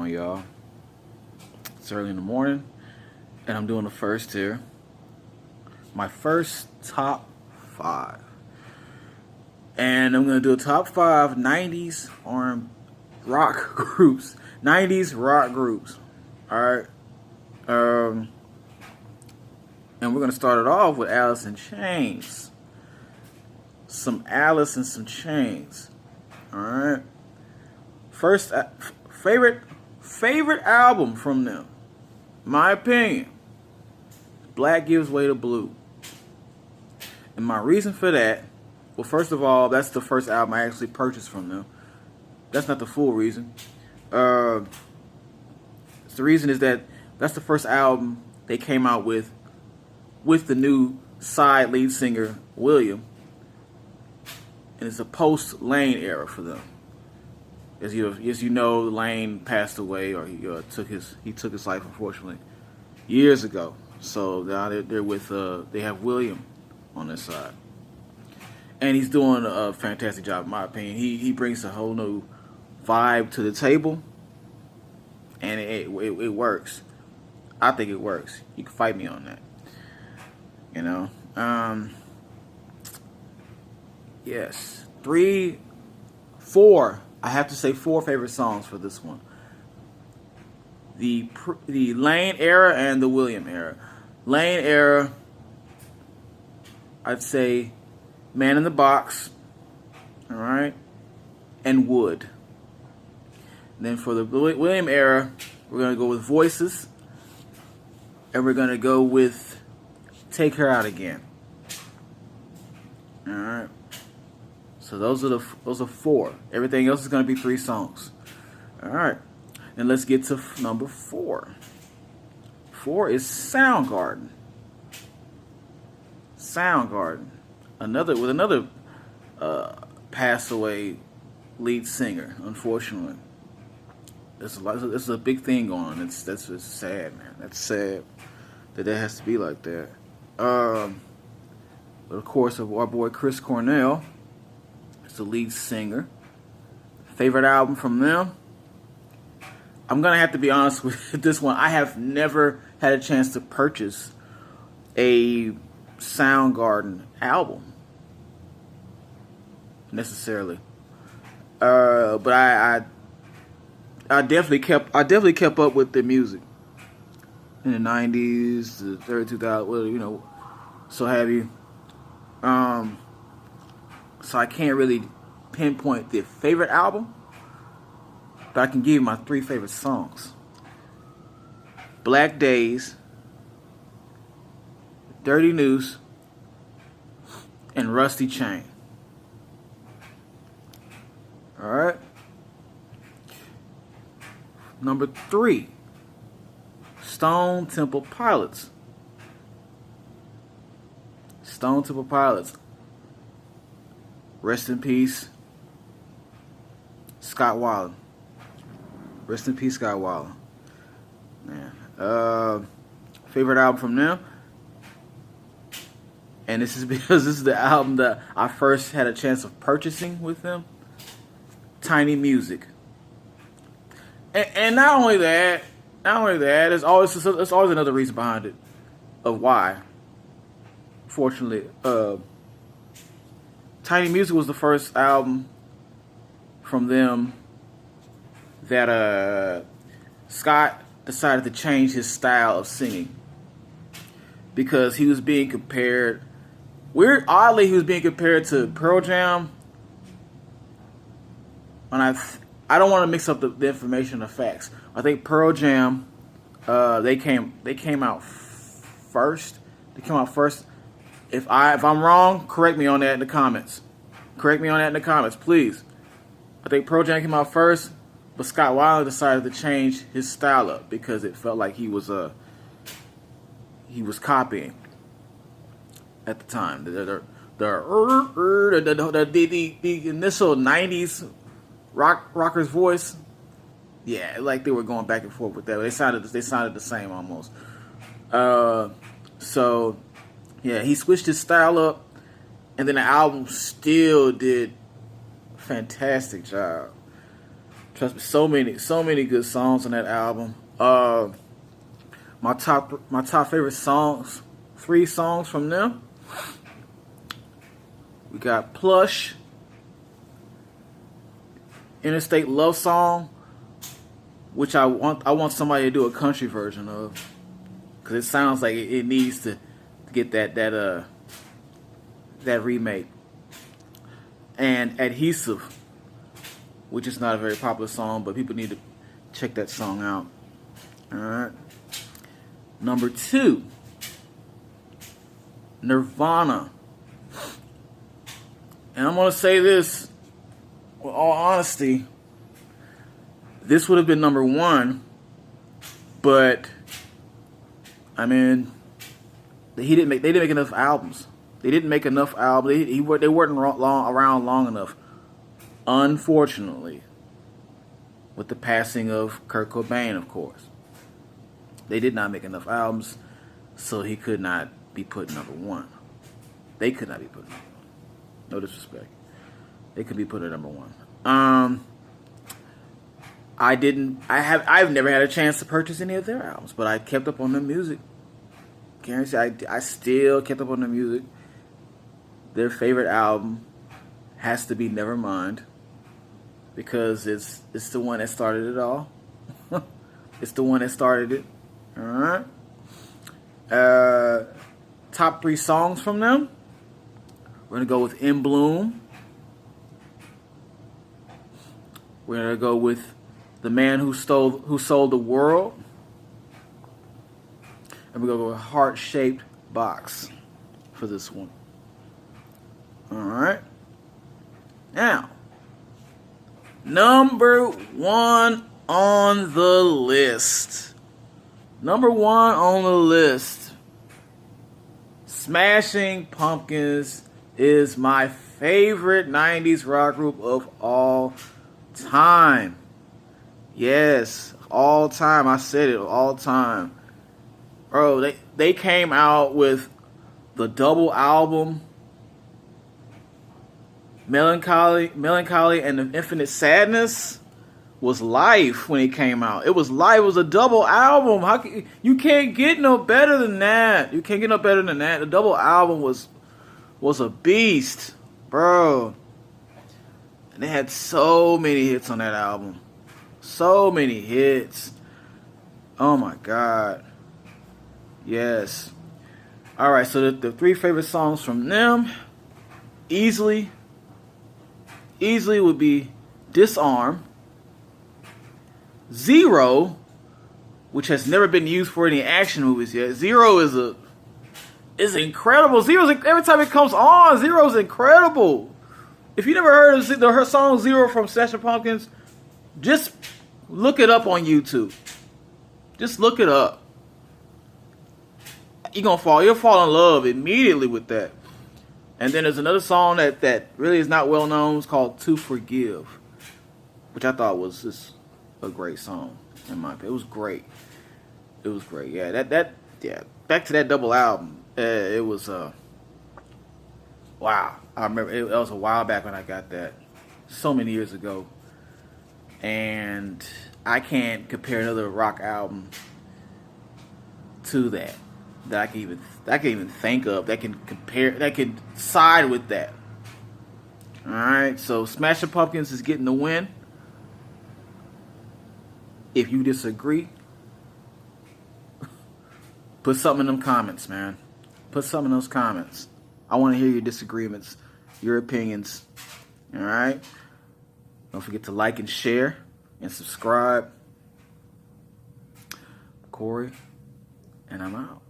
on, y'all? It's early in the morning, and I'm doing the first here. My first top five. And I'm going to do a top five 90s rock groups. 90s rock groups. Alright? And we're going to start it off with Alice in Chains. Some Alice and some Chains. Alright? First, favorite album from them. My opinion. Black Gives Way to Blue. And my reason for that, well, first of all, that's the first album I actually purchased from them. That's not the full reason. The reason is that that's the first album they came out with the new side lead singer, William. And it's a post-Lane era for them. As you know, Lane passed away, or he took his life, unfortunately, years ago. So now they're with they have William on this side, and he's doing a fantastic job, in my opinion. He brings a whole new vibe to the table, and it works. I think it works. You can fight me on that, you know. Yes, 4. I have to say 4 favorite songs for this one. The Lane era and the William era. Lane era, I'd say Man in the Box, all right, and Wood. And then for the William era, we're going to go with Voices, and we're going to go with Take Her Out Again. All right. So those are 4. Everything else is going to be 3 songs. All right. And let's get to number 4. 4 is Soundgarden. Soundgarden. Another passed away lead singer, unfortunately. This is a big thing going on. That's just sad, man. That's sad that has to be like that. But of course, of our boy Chris Cornell. It's the lead singer. Favorite album from them? I'm going to have to be honest with this one. I have never had a chance to purchase a Soundgarden album necessarily. But I definitely kept up with the music in the 90s, the early 2000s, well, you know, so have you. So I can't really pinpoint the favorite album, but I can give you my 3 favorite songs. Black Days, Dirty Noose, and Rusty Chain. Alright. Number 3, Stone Temple Pilots. Stone Temple Pilots. Rest in peace, Scott Weiland. Rest in peace, Scott Weiland. Man. Favorite album from them? And this is because this is the album that I first had a chance of purchasing with them. Tiny Music. And not only that, there's always another reason behind it of why. Fortunately, Tiny Music was the first album from them that Scott decided to change his style of singing because he was being compared. Oddly, he was being compared to Pearl Jam. And I don't want to mix up the information and the facts. I think Pearl Jam, they came out first. They came out first. If I'm wrong, correct me on that in the comments. Correct me on that in the comments, please. I think Pearl Jam came out first, but Scott Weiland decided to change his style up because it felt like he was copying at the time. The initial 90s rocker's voice, yeah, like they were going back and forth with that. They sounded the same almost. So. Yeah, he switched his style up, and then the album still did a fantastic job. Trust me, so many good songs on that album. My top favorite songs, 3 songs from them. We got Plush, Interstate Love Song, which I want somebody to do a country version of, because it sounds like it needs to get that remake. And Adhesive, which is not a very popular song, but people need to check that song out. All right. Number 2, Nirvana. And I'm going to say this with all honesty. This would have been number 1, but I mean, they didn't make enough albums. They didn't make enough albums. They weren't around long enough. Unfortunately, with the passing of Kurt Cobain, of course, they did not make enough albums, so he could not be put number 1. They could not be put number 1. No disrespect. They could be put at number 1. I've never had a chance to purchase any of their albums, but I kept up on the music. Guarantee I still kept up on the music. Their favorite album has to be Nevermind, because it's the one that started it all. It's the one that started it. All right. Top 3 songs from them. We're gonna go with In Bloom. We're gonna go with The Man Who Sold the World. And we're gonna go with Heart Shaped Box for this one. All right. Now, number 1 on the list. Number 1 on the list. Smashing Pumpkins is my favorite 90s rock group of all time. Yes, all time. I said it, all time. Bro, they came out with the double album, Melancholy and the Infinite Sadness was life when it came out. It was life. It was a double album. You can't get no better than that. You can't get no better than that. The double album was a beast, bro. And they had so many hits on that album. So many hits. Oh my God. Yes. All right, so the 3 favorite songs from them, easily would be Disarm, Zero, which has never been used for any action movies yet. Zero is incredible. Every time it comes on, Zero is incredible. If you never heard of her song Zero from Smashing Pumpkins, just look it up on YouTube. Just look it up. You'll fall in love immediately with that. And then there's another song that really is not well known. It's called To Forgive, which I thought was just a great song in my opinion. It was great. It was great. Yeah, yeah. Back to that double album. It was wow. I remember that was a while back when I got that. So many years ago. And I can't compare another rock album to that I can even think of that can side with that. All right, so Smashing Pumpkins is getting the win. If you disagree, put something in them comments, man. Put something in those comments. I want to hear your disagreements, your opinions. All right. Don't forget to like and share and subscribe. Corey, and I'm out.